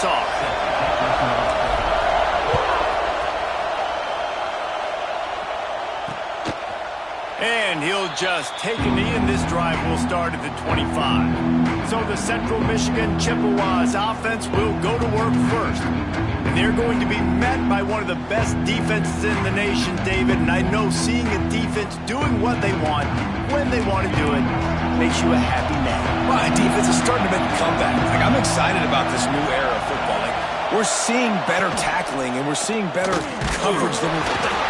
this off. And he'll just take a knee, and this drive will start at the 25. So the Central Michigan Chippwqas offense will go to work first. And they're going to be met by one of the best defenses in the nation, David. And I know seeing a defense doing what they want, when they want to do it, makes you a happy man. Well, defense is starting to make a comeback. I'm excited about this new era of football. We're seeing better tackling, and we're seeing better coverage than we've done.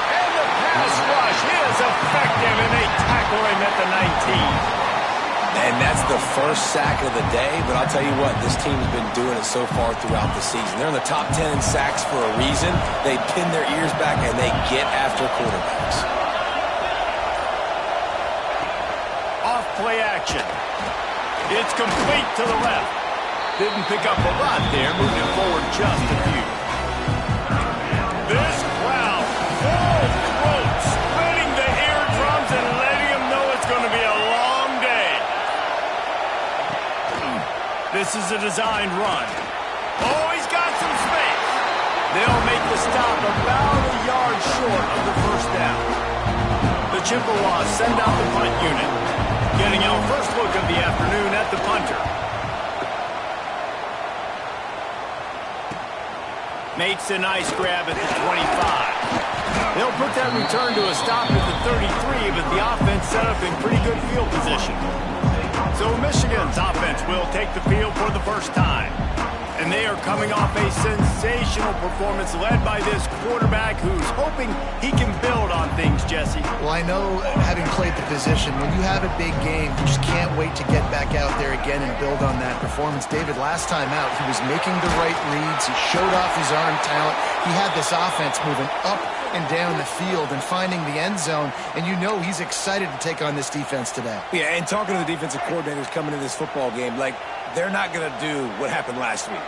Pass rush is effective, and they tackle him at the 19. And that's the first sack of the day, but I'll tell you what, this team's been doing it so far throughout the season. They're in the top 10 in sacks for a reason. They pin their ears back, and they get after quarterbacks. Off play action. It's complete to the left. Didn't pick up a lot there, moving forward just a few. This crowd, full throat, splitting the eardrums and letting them know it's going to be a long day. This is a designed run. Oh, he's got some space. They'll make the stop about a yard short of the first down. The Chippwqas send out the punt unit. Getting our first look of the afternoon at the punter. Makes a nice grab at the 25. They'll put that return to a stop at the 33, but the offense set up in pretty good field position. So Michigan's offense will take the field for the first time. And they are coming off a sensational performance led by this quarterback who's hoping he can build on things, Jesse. Well, I know, having played the position, when you have a big game, you just can't wait to get back out there again and build on that performance. David, last time out, he was making the right reads. He showed off his arm talent. He had this offense moving up and down the field and finding the end zone, and you know he's excited to take on this defense today. Yeah, and talking to the defensive coordinators coming into this football game, they're not going to do what happened last week.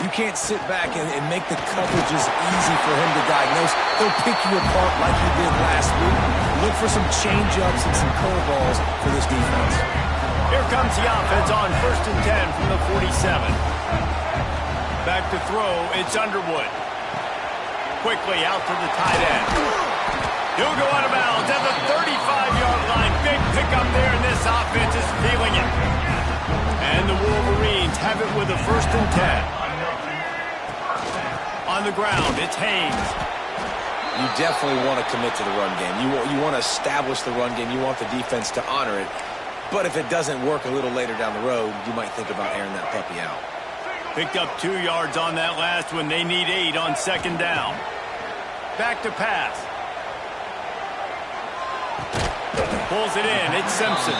You can't sit back and make the coverages easy for him to diagnose. He'll pick you apart like he did last week. Look for some change-ups and some curveballs for this defense. Here comes the offense on 1st and 10 from the 47. Back to throw, it's Underwood. Quickly out to the tight end. He'll go out of bounds at the 35-yard line. Big pickup there, and this offense is feeling it. And the Wolverines have it with a 1st and 10. On the ground, it's Haynes. You definitely want to commit to the run game. You want to establish the run game. You want the defense to honor it. But if it doesn't work a little later down the road, you might think about airing that puppy out. Picked up 2 yards on that last one. They need 8 on 2nd down. Back to pass. Pulls it in. It's Simpson.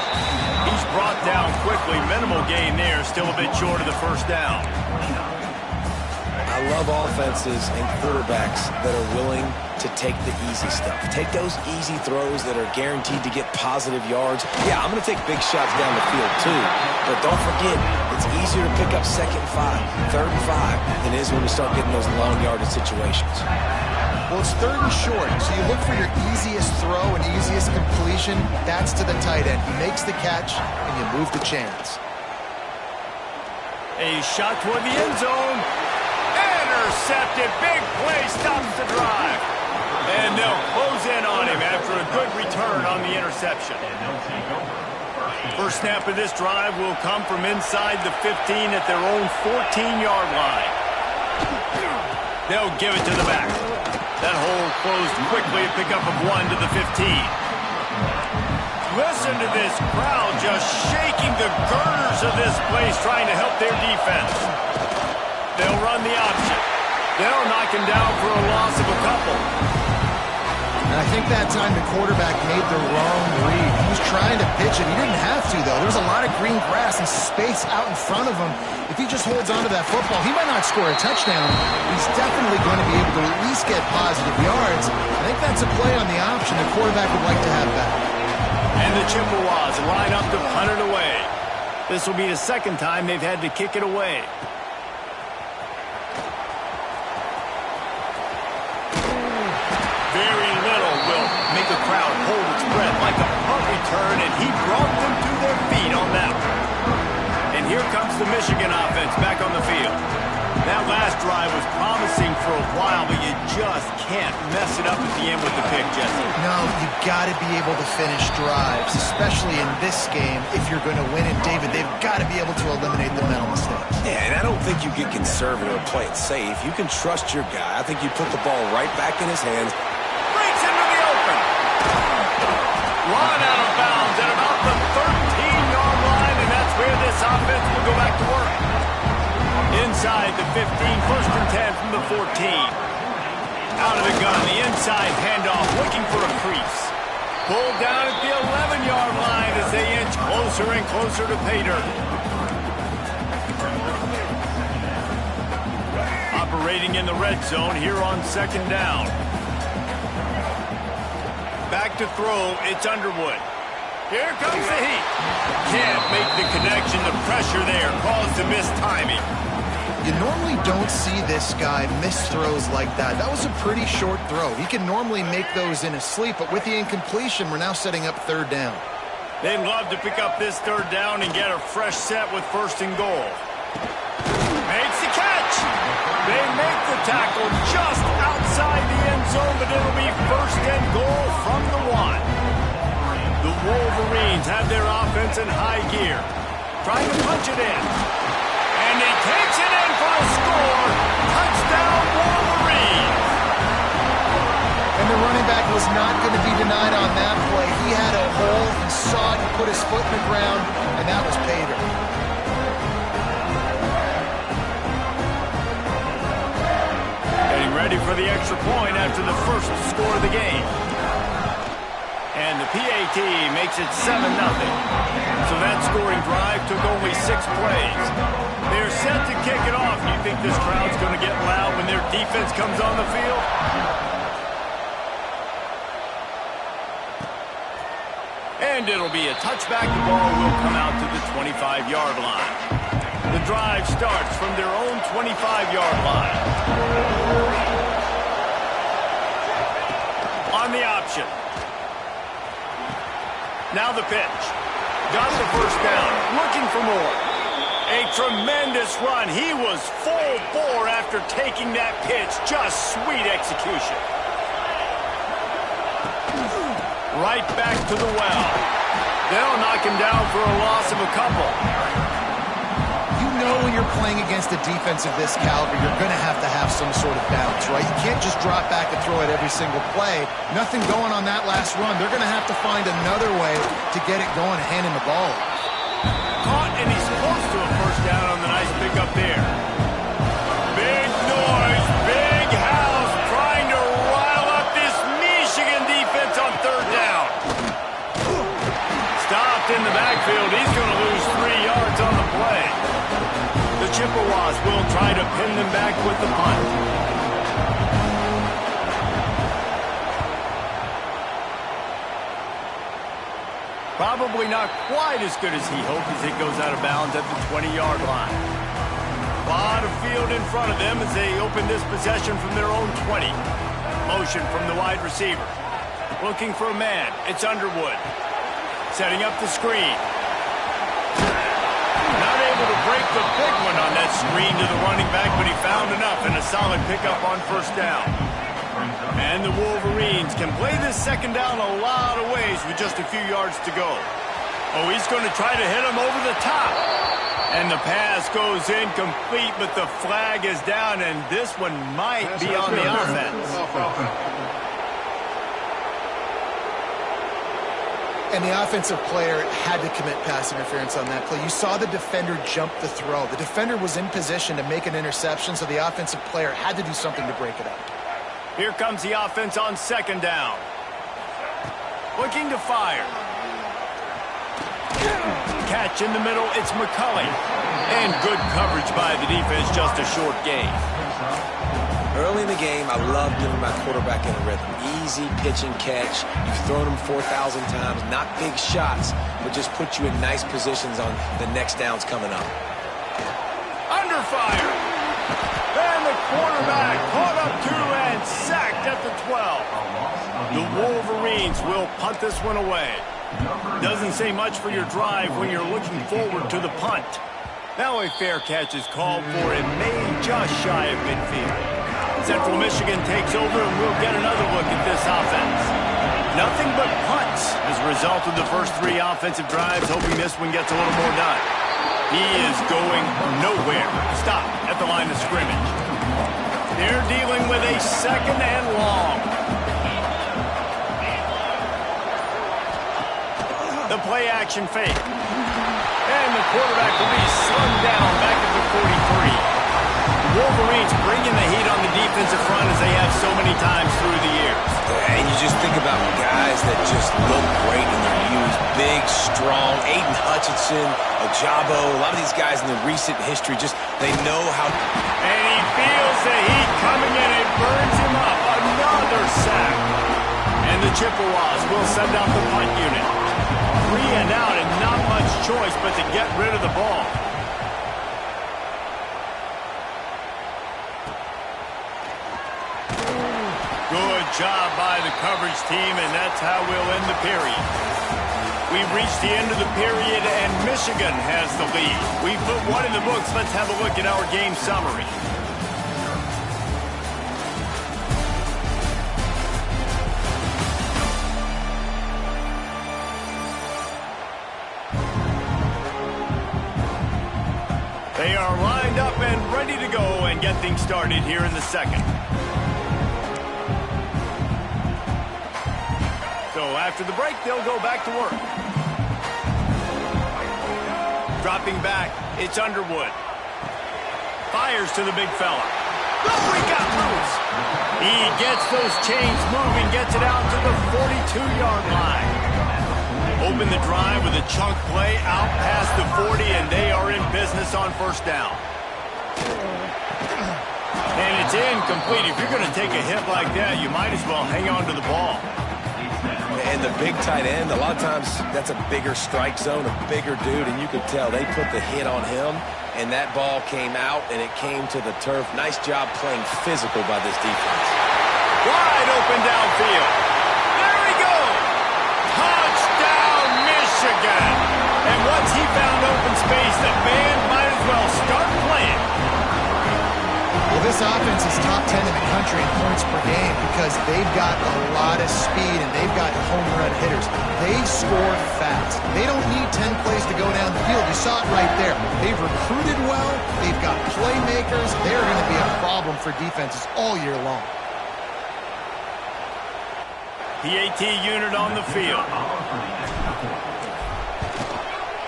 He's brought down quickly. Minimal gain there. Still a bit short of the 1st down. I love offenses and quarterbacks that are willing to take the easy stuff. Take those easy throws that are guaranteed to get positive yards. Yeah, I'm going to take big shots down the field too. But don't forget, it's easier to pick up 2nd and 5, 3rd and 5 than it is when we start getting those long yardage situations. Well, it's 3rd and short, so you look for your easiest throw and easiest completion. That's to the tight end. He makes the catch, and you move the chance. A shot toward the end zone. Intercepted. Big play stops the drive. And they'll close in on him after a good return on the interception. First snap of this drive will come from inside the 15 at their own 14-yard line. They'll give it to the back. That hole closed quickly, a pickup of 1 to the 15. Listen to this crowd just shaking the girders of this place, trying to help their defense. They'll run the option. They'll knock him down for a loss of a couple. And I think that time the quarterback made the wrong read. He was trying to pitch it. He didn't have to, though. There's a lot of green grass and space out in front of him. If he just holds on to that football, he might not score a touchdown. He's definitely going to be able to at least get positive yards. I think that's a play on the option the quarterback would like to have back. And the Chippwqas line up to punt it away. This will be the 2nd time they've had to kick it away. Very little will make a crowd hold its breath like a punt return, and he brought them to their feet on that one. And here comes the Michigan offense back on the field. That last drive was promising for a while, but you just can't mess it up at the end with the pick, Jesse. No, you've got to be able to finish drives, especially in this game. If you're going to win it, David, they've got to be able to eliminate the mental mistakes. Yeah, and I don't think you get conservative or play it safe. You can trust your guy. I think you put the ball right back in his hands. Breaks into the open. Run out of bounds at about the 13-yard line, and that's where this offense will go back to work. Inside the 15, first and 10 from the 14. Out of the gun, the inside handoff, looking for a crease. Pulled down at the 11-yard line as they inch closer and closer to pay dirt. Operating in the red zone here on second down. Back to throw, it's Underwood. Here comes the heat. Can't make the connection. The pressure there caused the missed timing. You normally don't see this guy miss throws like that. That was a pretty short throw. He can normally make those in his sleep, but with the incompletion, we're now setting up third down. They'd love to pick up this third down and get a fresh set with first and goal. Makes the catch. They make the tackle just outside the end zone, but it'll be first and goal from the 1. The Wolverines have their offense in high gear. Trying to punch it in. And he takes it in for a score. Touchdown, Wolverines. And the running back was not going to be denied on that play. He had a hole. He saw it. He put his foot in the ground, and that was pay dirt. Getting ready for the extra point after the first score of the game. And the PAT makes it 7-0. So that scoring drive took only 6 plays. They're set to kick it off. You think this crowd's going to get loud when their defense comes on the field? And it'll be a touchback. The ball will come out to the 25-yard line. The drive starts from their own 25-yard line. On the option. Now the pitch. Got the first down. Looking for more. A tremendous run. He was full bore after taking that pitch. Just sweet execution. Right back to the well. They'll knock him down for a loss of a couple. You know when you're playing against a defense of this caliber, you're going to have some sort of balance, right? You can't just drop back and throw it every single play. Nothing going on that last run. They're going to have to find another way to get it going and hand him the ball. Caught, and he's close to a first down on the nice pickup there. Big noise, big house, trying to rile up this Michigan defense on third down. Stopped in the backfield. He's going to lose 3 yards on the play. The Chippwqas will try to pin them back with the punt. Probably not quite as good as he hoped as it goes out of bounds at the 20-yard line. A lot of field in front of them as they open this possession from their own 20. Motion from the wide receiver. Looking for a man. It's Underwood. Setting up the screen. Not able to break the big one on that screen to the running back, but he found enough and a solid pickup on first down. And the Wolverines can play this second down a lot of ways with just a few yards to go. Oh, he's going to try to hit him over the top. And the pass goes incomplete, but the flag is down, and this one might be on the offense. And the offensive player had to commit pass interference on that play. You saw the defender jump the throw. The defender was in position to make an interception, so the offensive player had to do something to break it up. Here comes the offense on second down. Looking to fire. Catch in the middle, it's McCulley. And good coverage by the defense, just a short gain. Early in the game, I love giving my quarterback in a rhythm. Easy pitch and catch. You've thrown them 4,000 times. Not big shots, but just put you in nice positions on the next downs coming up. Under fire. And the quarterback caught up to and sacked at the 12. The Wolverines will punt this one away. Doesn't say much for your drive when you're looking forward to the punt. Now a fair catch is called for and made just shy of midfield. Central Michigan takes over, and we'll get another look at this offense. Nothing but punts as a result of the first 3 offensive drives, hoping this one gets a little more done. He is going nowhere. Stop at the line of scrimmage. They're dealing with a 2nd and long. The play action fake. And the quarterback will be slung down back at the 43. The Wolverines bringing the heat on the defensive front as they have so many times through the years. And you just think about guys that just look great in their youth. Big, strong, Aiden Hutchinson, Ojabo, a lot of these guys in the recent history, just they know how. And he feels the heat coming in. It burns him up. Another sack. And the Chippwqas will send out the punt unit. 3 and out, and not much choice but to get rid of the ball. Good job by the coverage team, and that's how we'll end the period. We've reached the end of the period, and Michigan has the lead. We put 1 in the books. Let's have a look at our game summary. They are lined up and ready to go and get things started here in the second. So after the break, they'll go back to work. Dropping back, it's Underwood. Fires to the big fella. Oh, he got loose. He gets those chains moving, gets it out to the 42-yard line. Open the drive with a chunk play out past the 40, and they are in business on first down. And it's incomplete. If you're going to take a hit like that, you might as well hang on to the ball. And the big tight end, a lot of times that's a bigger strike zone, a bigger dude, and you could tell they put the hit on him, and that ball came out, and it came to the turf. Nice job playing physical by this defense. Wide open downfield. There he goes. Touchdown, Michigan. And once he found open space, the band might as well start playing. Well, this offense is top 10 in the country in points per game because they've got a lot of speed and they've got home run hitters. They score fast. They don't need 10 plays to go down the field. You saw it right there. They've recruited well. They've got playmakers. They're going to be a problem for defenses all year long. PAT unit on the field.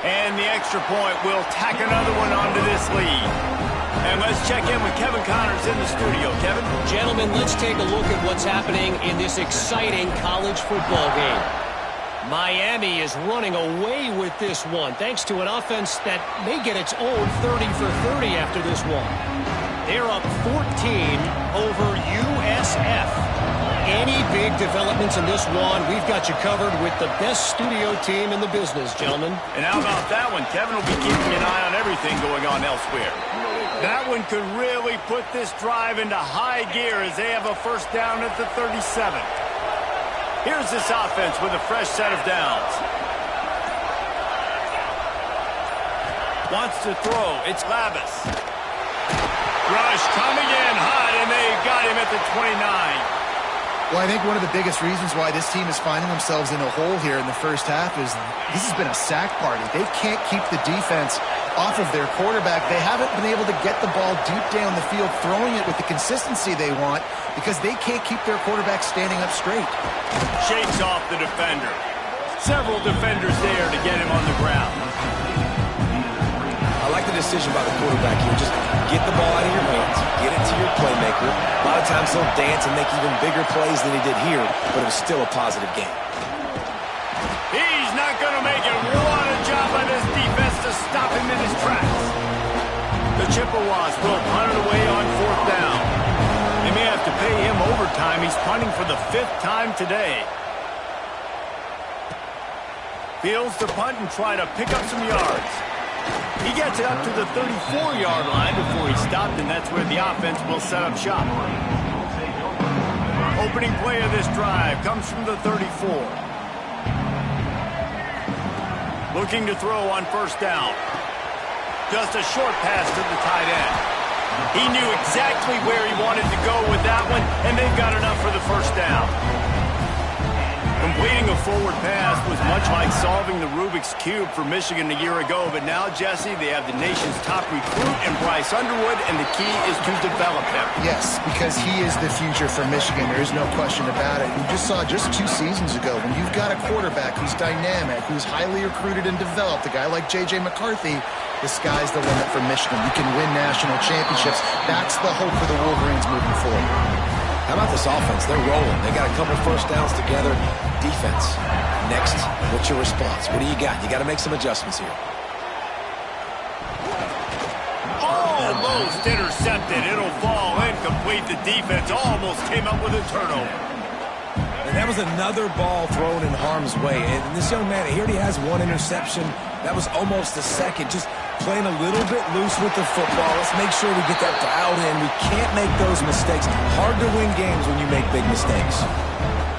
And the extra point will tack another one onto this lead. And let's check in with Kevin Connors in the studio. Kevin? Gentlemen, let's take a look at what's happening in this exciting college football game. Miami is running away with this one, thanks to an offense that may get its own 30 for 30 after this one. They're up 14 over USF. Any big developments in this one, we've got you covered with the best studio team in the business, gentlemen. And how about that one? Kevin will be keeping an eye on everything going on elsewhere. That one could really put this drive into high gear as they have a first down at the 37. Here's this offense with a fresh set of downs. Wants to throw. It's Lavis. Rush coming in hot, and they got him at the 29. Well, I think one of the biggest reasons why this team is finding themselves in a hole here in the first half is this has been a sack party. They can't keep the defense off of their quarterback. They haven't been able to get the ball deep down the field, throwing it with the consistency they want because they can't keep their quarterback standing up straight. Shakes off the defender. Several defenders there to get him on the ground. I like the decision by the quarterback here. Just get the ball out of your hands, get it to your playmaker. A lot of times he'll dance and make even bigger plays than he did here, but it was still a positive game. He's not going to make it. What a job by this defense to stop him in his tracks. The Chippwqas will punt it away on fourth down. They may have to pay him overtime. He's punting for the 5th time today. Fields to punt and try to pick up some yards. He gets it up to the 34-yard line before he stopped, and that's where the offense will set up shop. Opening play of this drive comes from the 34. Looking to throw on first down. Just a short pass to the tight end. He knew exactly where he wanted to go with that one, and they've got enough for the first down. Completing a forward pass was much like solving the Rubik's Cube for Michigan a year ago, but now, Jesse, they have the nation's top recruit in Bryce Underwood, and the key is to develop him. Yes, because he is the future for Michigan. There is no question about it. We just saw just 2 seasons ago when you've got a quarterback who's dynamic, who's highly recruited and developed, a guy like J.J. McCarthy, the sky's the limit for Michigan. You can win national championships. That's the hope for the Wolverines moving forward. How about this offense? They're rolling. They got a couple first downs together. Defense. Next, what's your response? What do you got? You got to make some adjustments here. Almost intercepted. It'll fall incomplete. The defense almost came up with a turnover. And that was another ball thrown in harm's way. And this young man, he already has 1 interception. That was almost a second. Just playing a little bit loose with the football. Let's make sure we get that dialed in. We can't make those mistakes. Hard to win games when you make big mistakes.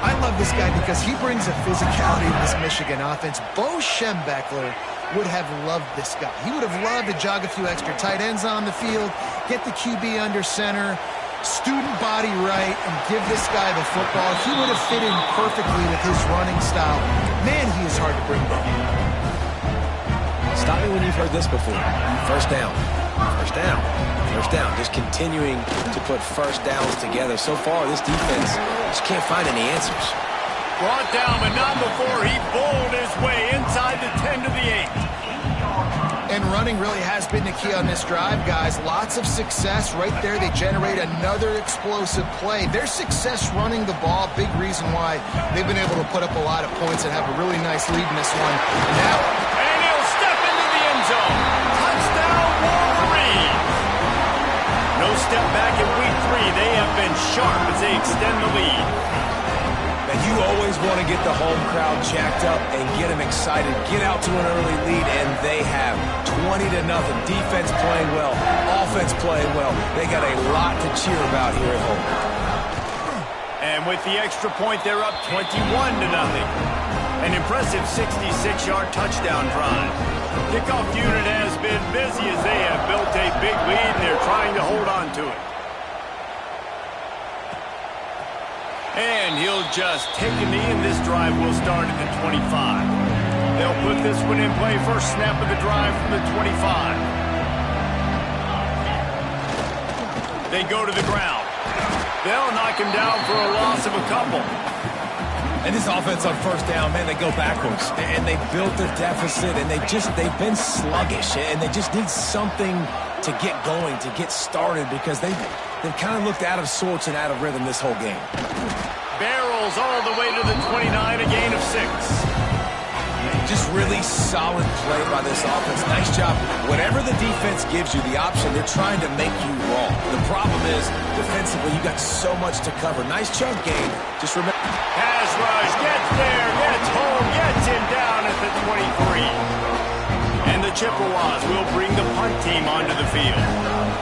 I love this guy because he brings a physicality to this Michigan offense. Bo Schembechler would have loved this guy. He would have loved to jog a few extra tight ends on the field, get the QB under center, student body right, and give this guy the football. He would have fit in perfectly with his running style. Man, he is hard to bring down. Stop me when you've heard this before. First down. First down. First down. Just continuing to put first downs together. So far, this defense just can't find any answers. Brought down, but not before he bowled his way inside the 10 to the 8. And running really has been the key on this drive, guys. Lots of success right there. They generate another explosive play. Their success running the ball, big reason why they've been able to put up a lot of points and have a really nice lead in this one. Now, and he'll step into the end zone. Touchdown, Wolverines. No step back in week 3. They have been sharp as they extend the lead. And you always want to get the home crowd jacked up and get them excited. Get out to an early lead, and they have 20-0. Defense playing well, offense playing well. They got a lot to cheer about here at home. And with the extra point, they're up 21-0. An impressive 66-yard touchdown drive. Kickoff unit has been busy as they have built a big lead, and they're trying to hold on to it. And he'll just take a knee, and this drive will start at the 25. They'll put this one in play. First snap of the drive from the 25. They go to the ground. They'll knock him down for a loss of a couple. And this offense on first down, man, they go backwards. And they built a deficit, and they've been sluggish. And they just need something to get going, to get started, because they've kind of looked out of sorts and out of rhythm this whole game. Barrels all the way to the 29, a gain of 6. Just really solid play by this offense. Nice job. Whatever the defense gives you, the option, they're trying to make you wrong. The problem is, defensively, you got so much to cover. Nice chunk game. Just remember. Pass rush, gets there, gets home, gets him down at the 23. And the Chippwqas will bring the punt team onto the field.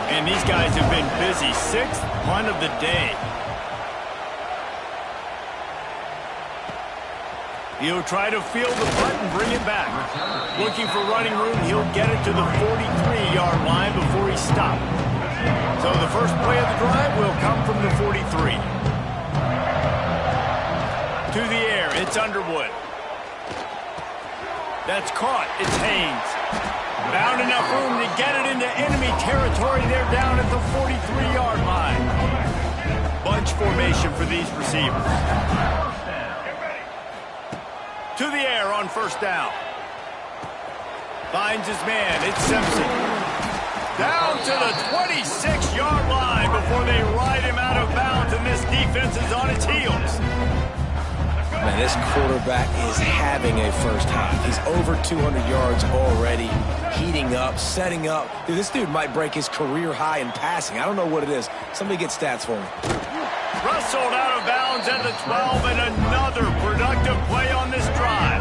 And these guys have been busy. 6th punt of the day. He'll try to field the punt and bring it back. Looking for running room, he'll get it to the 43-yard line before he stopped. So the first play of the drive will come from the 43. To the air, it's Underwood. That's caught, it's Haynes. Found enough room to get it into enemy territory. They're down at the 43-yard line. Bunch formation for these receivers. To the air on first down. Finds his man. It's Simpson. Down to the 26-yard line before they ride him out of bounds, and this defense is on its heels. Man, this quarterback is having a first half. He's over 200 yards already, heating up, setting up. Dude, this dude might break his career high in passing. I don't know what it is. Somebody get stats for me. Wrestled out of bounds at the 12, and another productive play on this drive.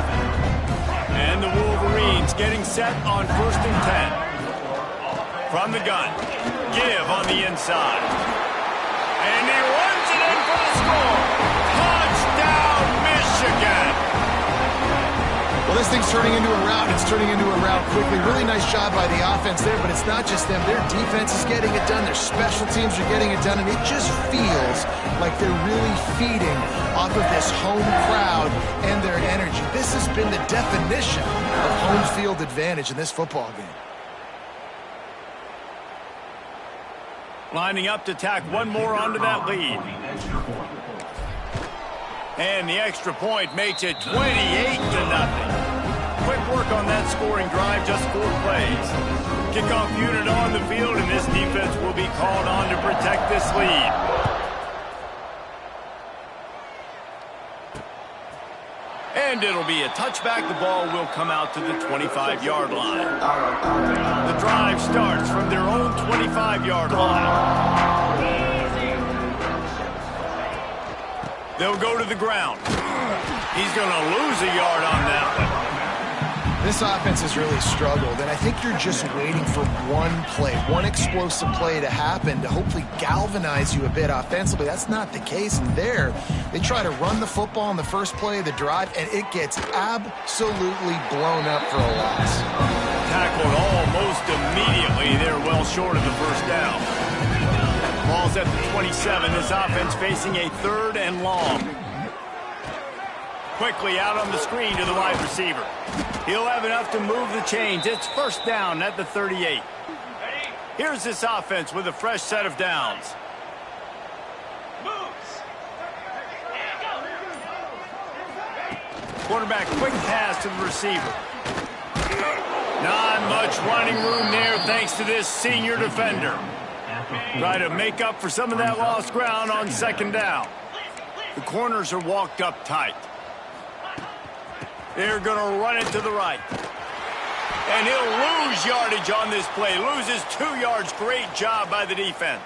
And the Wolverines getting set on 1st and 10. From the gun. Give on the inside. And he runs it in for the score. Touchdown, Michigan. Well, this thing's turning into a rout. It's turning into a rout quickly. Really nice job by the offense there, but it's not just them. Their defense is getting it done. Their special teams are getting it done, and it just feels like they're really feeding off of this home crowd and their energy. This has been the definition of home field advantage in this football game. Lining up to tack one more onto that lead. And the extra point makes it 28-0. Quick work on that scoring drive, just 4 plays. Kickoff unit on the field, and this defense will be called on to protect this lead. And it'll be a touchback. The ball will come out to the 25-yard line. The drive starts from their own 25-yard line. They'll go to the ground. He's going to lose a yard on that one. This offense has really struggled, and I think you're just waiting for one play, one explosive play to happen to hopefully galvanize you a bit offensively. That's not the case, and there they try to run the football in the first play of the drive, and it gets absolutely blown up for a loss. Tackled almost immediately. They're well short of the first down. Ball's at the 27. This offense facing a 3rd and long. Quickly out on the screen to the wide receiver. He'll have enough to move the chains. It's first down at the 38. Here's this offense with a fresh set of downs. Quarterback, quick pass to the receiver. Not much running room there thanks to this senior defender. Try to make up for some of that lost ground on 2nd down. The corners are walked up tight. They're going to run it to the right. And he'll lose yardage on this play. Loses 2 yards. Great job by the defense.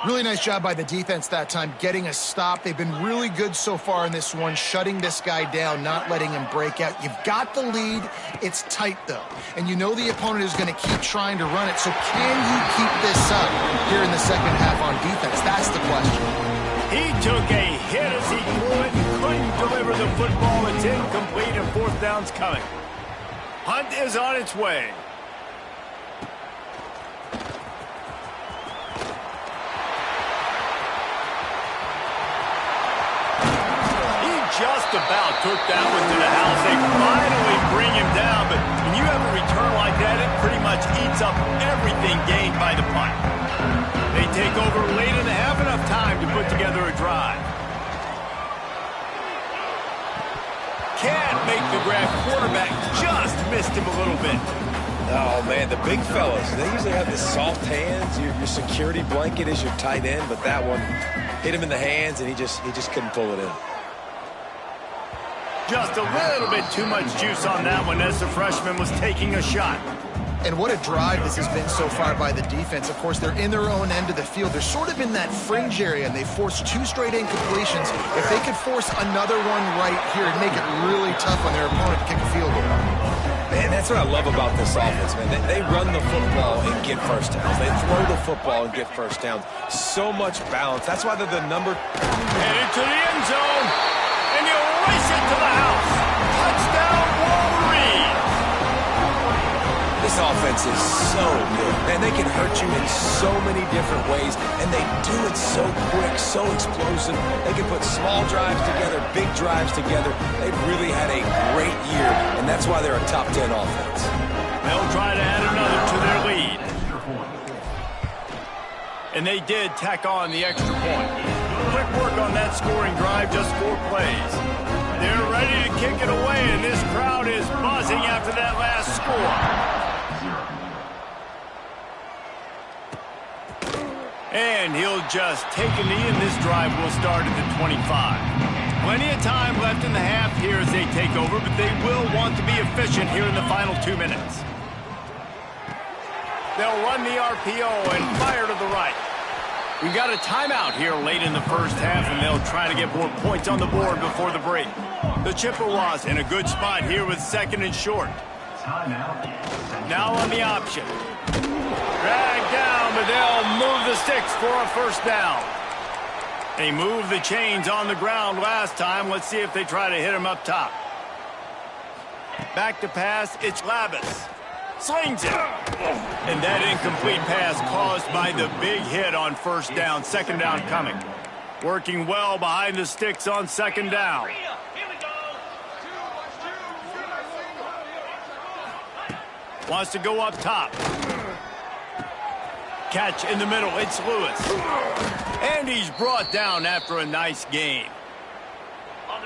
Really nice job by the defense that time, getting a stop. They've been really good so far in this one, shutting this guy down, not letting him break out. You've got the lead. It's tight, though. And you know the opponent is going to keep trying to run it. So can you keep this up here in the second half on defense? That's the question. He took a hit as he threw it and couldn't deliver the football. It's incomplete, and 4th down's coming. Hunt is on its way. Just about took that one to the house. They finally bring him down, but when you have a return like that, it pretty much eats up everything gained by the punt. They take over late in the half, enough time to put together a drive. Can't make the grab. Quarterback just missed him a little bit. Oh, man, the big fellas, they usually have the soft hands. Your security blanket is your tight end, but that one hit him in the hands, and he just couldn't pull it in. Just a little bit too much juice on that one as the freshman was taking a shot. And what a drive this has been so far by the defense. Of course, they're in their own end of the field. They're sort of in that fringe area, and they forced 2 straight incompletions. If they could force another one right here, it'd make it really tough on their opponent to kick a field goal. Man, that's what I love about this offense, man. They run the football and get first downs. They throw the football and get first downs. So much balance. That's why they're the number. Headed to the end zone. And he'll race it to the house. Touchdown, Wolverines. This offense is so good. Man, they can hurt you in so many different ways, and they do it so quick, so explosive. They can put small drives together, big drives together. They've really had a great year, and that's why they're a top 10 offense. They'll try to add another to their lead. And they did tack on the extra point. Quick work on that scoring drive, just 4 plays. They're ready to kick it away, and this crowd is buzzing after that last score. And he'll just take a knee, and this drive will start at the 25. Plenty of time left in the half here as they take over, but they will want to be efficient here in the final 2 minutes. They'll run the RPO and fire to the right. We've got a timeout here late in the first half, and they'll try to get more points on the board before the break. The Chippwqas in a good spot here with 2nd and short. Now on the option. Drag down, but they'll move the sticks for a first down. They moved the chains on the ground last time. Let's see if they try to hit him up top. Back to pass, it's Labus. Slings it. And that incomplete pass caused by the big hit on first down. Second down coming. Working well behind the sticks on second down. Wants to go up top. Catch in the middle. It's Lewis. And he's brought down after a nice gain.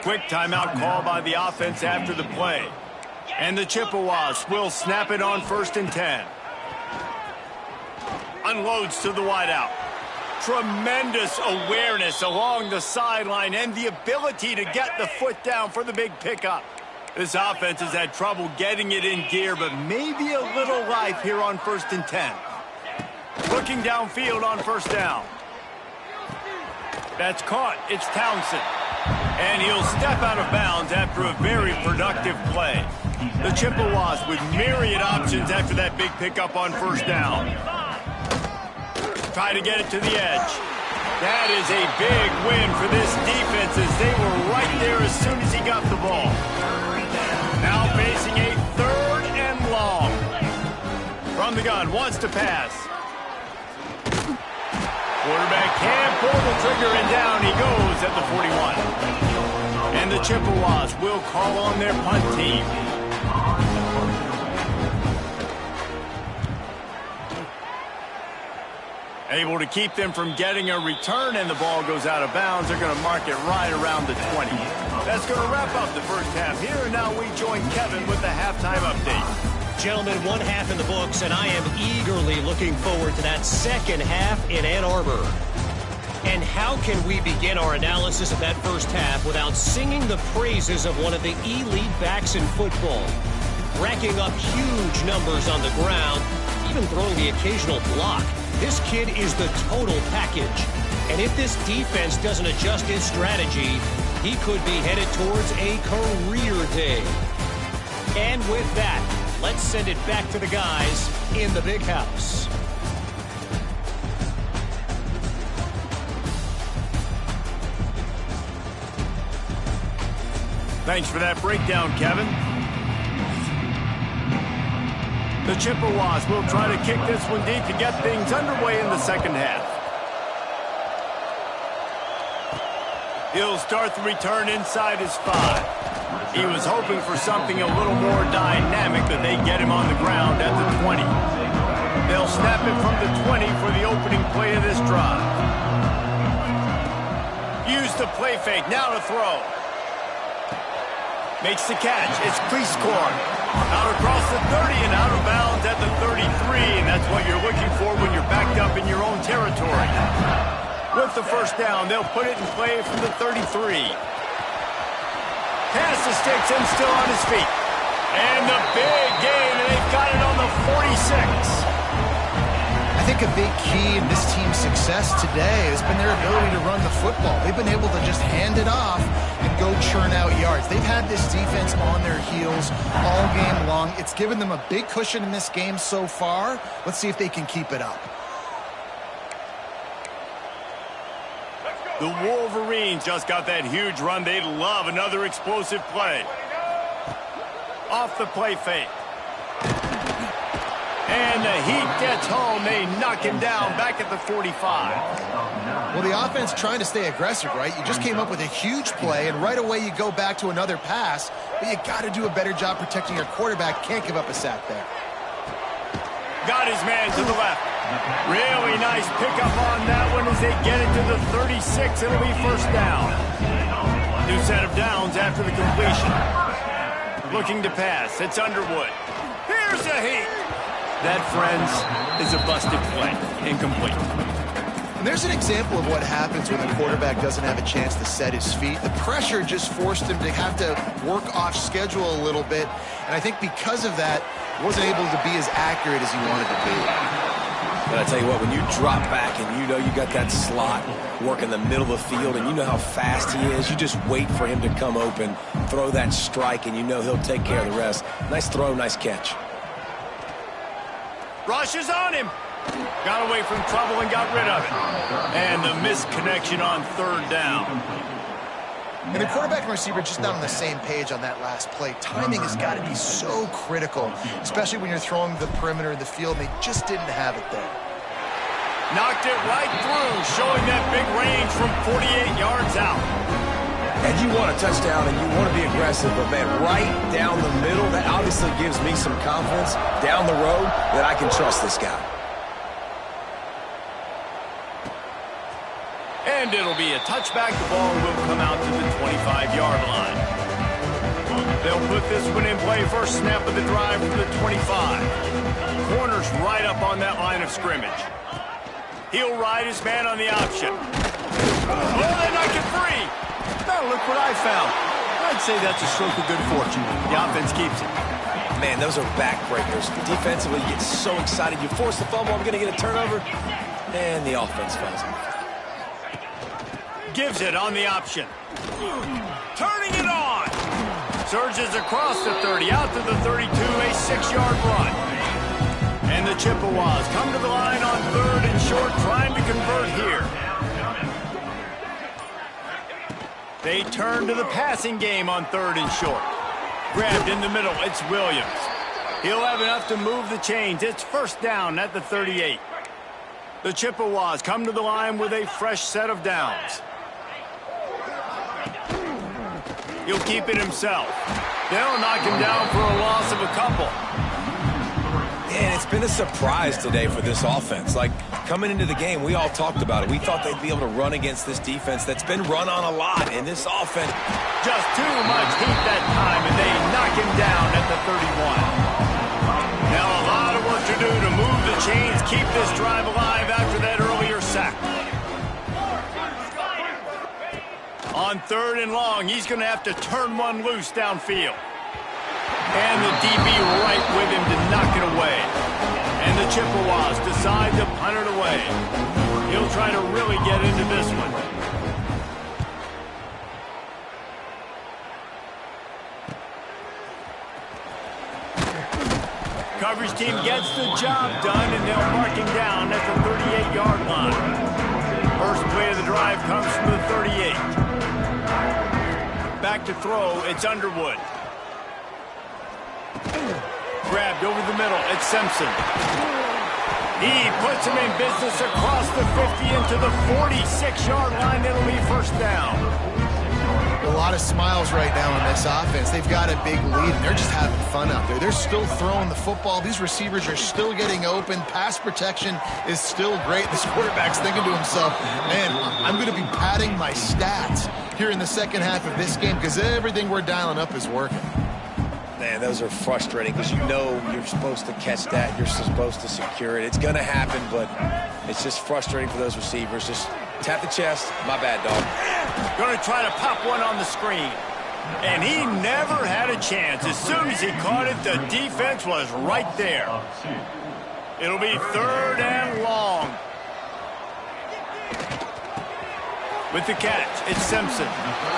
Quick timeout call by the offense after the play. And the Chippwqas will snap it on 1st and 10. Unloads to the wideout. Tremendous awareness along the sideline and the ability to get the foot down for the big pickup. This offense has had trouble getting it in gear, but maybe a little life here on 1st and 10. Looking downfield on first down. That's caught. It's Townsend. And he'll step out of bounds after a very productive play. The Chippwqas with myriad options after that big pickup on first down. Try to get it to the edge. That is a big win for this defense as they were right there as soon as he got the ball. Now facing a 3rd and long. From the gun, wants to pass. Quarterback can't pull the trigger, and down he goes at the 41. And the Chippwqas will call on their punt team. Able to keep them from getting a return, and the ball goes out of bounds. They're going to mark it right around the 20. That's going to wrap up the first half here, and now we join Kevin with the halftime update. Gentlemen, one half in the books, and I am eagerly looking forward to that second half in Ann Arbor. And how can we begin our analysis of that first half without singing the praises of one of the elite backs in football? Racking up huge numbers on the ground, even throwing the occasional block. This kid is the total package. And if this defense doesn't adjust his strategy, he could be headed towards a career day. And with that, let's send it back to the guys in the big house. Thanks for that breakdown, Kevin. The Chippwqas will try to kick this one deep to get things underway in the second half. He'll start the return inside his 5. He was hoping for something a little more dynamic, but they get him on the ground at the 20. They'll snap it from the 20 for the opening play of this drive. Use the play fake, now to throw. Makes the catch. It's Chippwqas. Out across the 30 and out of bounds at the 33, and that's what you're looking for when you're backed up in your own territory. With the first down, they'll put it in play from the 33. Pass the sticks and still on his feet. And the big gain, and they've got it on the 46. I think a big key in this team's success today has been their ability to run the football. They've been able to just hand it off and go churn out yards. They've had this defense on their heels all game long. It's given them a big cushion in this game so far. Let's see if they can keep it up. The Wolverines just got that huge run. They'd love another explosive play. Off the play fake. And the Heat gets home. They knock him down back at the 45. Well, the offense trying to stay aggressive, right? You just came up with a huge play, and right away you go back to another pass, but you got to do a better job protecting your quarterback. Can't give up a sack there. Got his man to the left. Really nice pickup on that one as they get it to the 36. It'll be first down. New set of downs after the completion. Looking to pass. It's Underwood. Here's a Heat. That, friends, is a busted play. Incomplete. And there's an example of what happens when the quarterback doesn't have a chance to set his feet. The pressure just forced him to have to work off schedule a little bit. And I think because of that, he wasn't able to be as accurate as he wanted to be. But I tell you what, when you drop back and you know you got that slot work in the middle of the field and you know how fast he is, you just wait for him to come open, throw that strike, and you know he'll take care of the rest. Nice throw, nice catch. Rushes on him. Got away from trouble and got rid of it. And the missed connection on third down. And the quarterback and receiver just not on the same page on that last play. Timing has got to be so critical, especially when you're throwing the perimeter of the field, and they just didn't have it there. Knocked it right through, showing that big range from 48 yards out. And you want a touchdown and you want to be aggressive, but man, right down the middle, that obviously gives me some confidence down the road that I can trust this guy. And it'll be a touchback. The ball will come out to the 25-yard line. They'll put this one in play first snap of the drive from the 25. Corner's right up on that line of scrimmage. He'll ride his man on the option. Oh, they knock it free. Now look what I found. I'd say that's a stroke of good fortune. The offense keeps it. Man, those are backbreakers. Defensively, you get so excited. You force the fumble, I'm going to get a turnover, and the offense falls off. Gives it on the option. Turning it on. Surges across the 30, out to the 32, a 6-yard run. And the Chippwqas come to the line on 3rd and short, trying to convert here. They turn to the passing game on 3rd and short. Grabbed in the middle, it's Williams. He'll have enough to move the chains. It's first down at the 38. The Chippwqas come to the line with a fresh set of downs. He'll keep it himself. They'll knock him down for a loss of a couple. And it's been a surprise today for this offense. Like, coming into the game, we all talked about it. We thought they'd be able to run against this defense that's been run on a lot. And this offense, just too much heat that time, and they knock him down at the 31. Now a lot of work to do to move the chains, keep this drive alive after that earlier sack. On 3rd and long, he's going to have to turn one loose downfield. And the DB right with him to knock it away. And the Chippwqas decide to punt it away. He'll try to really get into this one. Coverage team gets the job done, and they'll mark him down at the 38-yard line. First play of the drive comes from the 38. Back to throw, it's Underwood. Grabbed over the middle, it's Simpson. He puts him in business across the 50 into the 46-yard line. It'll be first down. A lot of smiles right now on this offense. They've got a big lead, and they're just having fun out there. They're still throwing the football. These receivers are still getting open. Pass protection is still great. This quarterback's thinking to himself, man, I'm going to be padding my stats here in the second half of this game because everything we're dialing up is working. man, those are frustrating because you know you're supposed to catch that. You're supposed to secure it. It's going to happen, but it's just frustrating for those receivers. Just tap the chest. My bad, dog. Going to try to pop one on the screen. And he never had a chance. As soon as he caught it, the defense was right there. It'll be 3rd and long. With the catch, it's Simpson.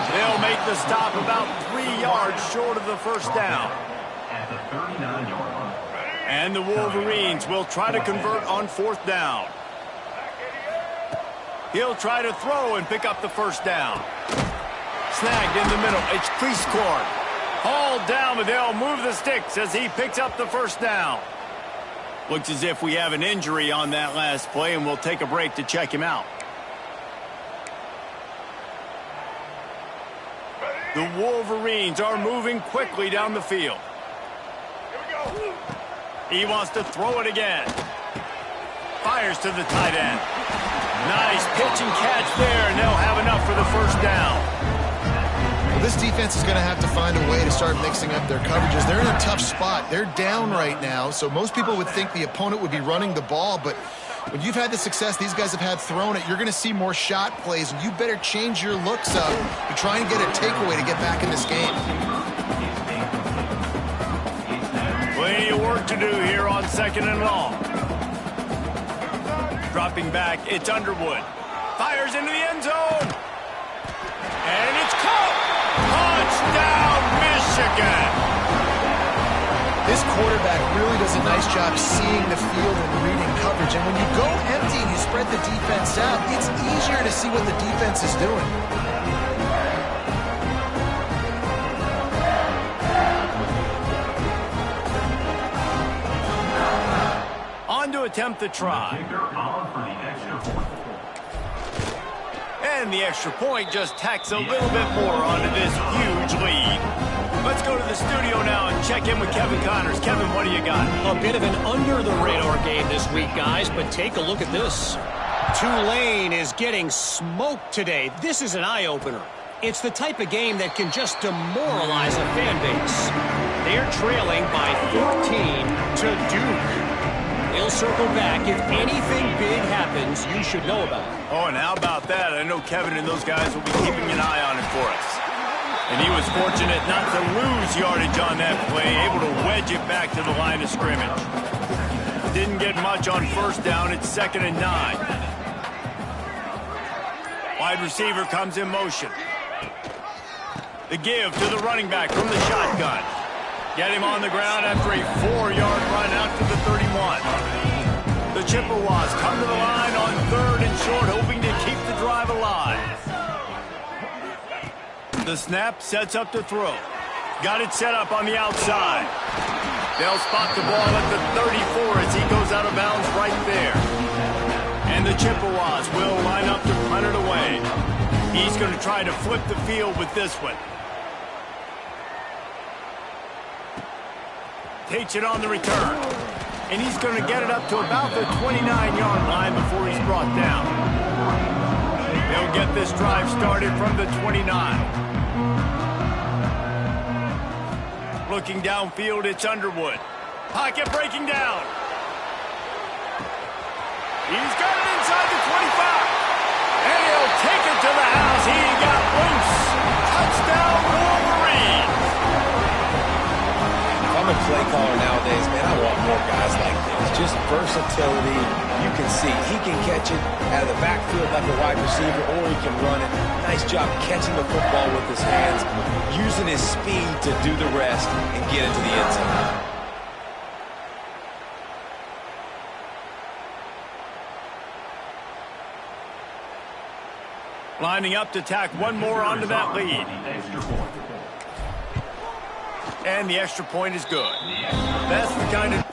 They'll make the stop about 3 yards short of the first down. And the Wolverines will try to convert on 4th down. He'll try to throw and pick up the first down. Snagged in the middle. It's Chippwqas. Hauled down, but they'll move the sticks as he picks up the first down. Looks as if we have an injury on that last play, and we'll take a break to check him out. The Wolverines are moving quickly down the field. He wants to throw it again. Fires to the tight end. Nice pitch and catch there, and they'll have enough for the first down. Well, this defense is going to have to find a way to start mixing up their coverages. They're in a tough spot. They're down right now, so most people would think the opponent would be running the ball, but when you've had the success these guys have had throwing it, you're going to see more shot plays, and you better change your looks up to try and get a takeaway to get back in this game. Plenty of work to do here on 2nd and long. Dropping back, it's Underwood. Fires into the end zone. And it's caught. Touchdown, Michigan. This quarterback really does a nice job seeing the field and reading coverage. And when you go empty and you spread the defense out, it's easier to see what the defense is doing. attempt the try. And the extra point just tacks a little bit more onto this huge lead. Let's go to the studio now and check in with Kevin Connors. Kevin, what do you got? A bit of an under-the-radar game this week, guys, but take a look at this. Tulane is getting smoked today. This is an eye-opener. It's the type of game that can just demoralize a fan base. They're trailing by 14 to Duke. He'll circle back. If anything big happens, you should know about it. Oh, and how about that? I know Kevin and those guys will be keeping an eye on it for us. And he was fortunate not to lose yardage on that play, able to wedge it back to the line of scrimmage. Didn't get much on first down. It's 2nd and 9. Wide receiver comes in motion. The give to the running back from the shotgun. Get him on the ground after a 4-yard run out to the 31. The Chippwqas come to the line on 3rd and short, hoping to keep the drive alive. The snap sets up to throw. Got it set up on the outside. They'll spot the ball at the 34 as he goes out of bounds right there. And the Chippwqas will line up to punt it away. He's going to try to flip the field with this one. Takes it on the return. And he's going to get it up to about the 29-yard line before he's brought down. They'll get this drive started from the 29. Looking downfield, it's Underwood. Pocket breaking down. He's got it inside the 25. And he'll take it to the house. He got loose. Touchdown, Wolverines. I'm a play caller nowadays, man. I want more guys like this. Just versatility. You can see he can catch it out of the backfield like a wide receiver, or he can run it. Nice job catching the football with his hands, using his speed to do the rest and get into the end zone. Lining up to tack one more onto that lead. And the extra point is good. That's the kind of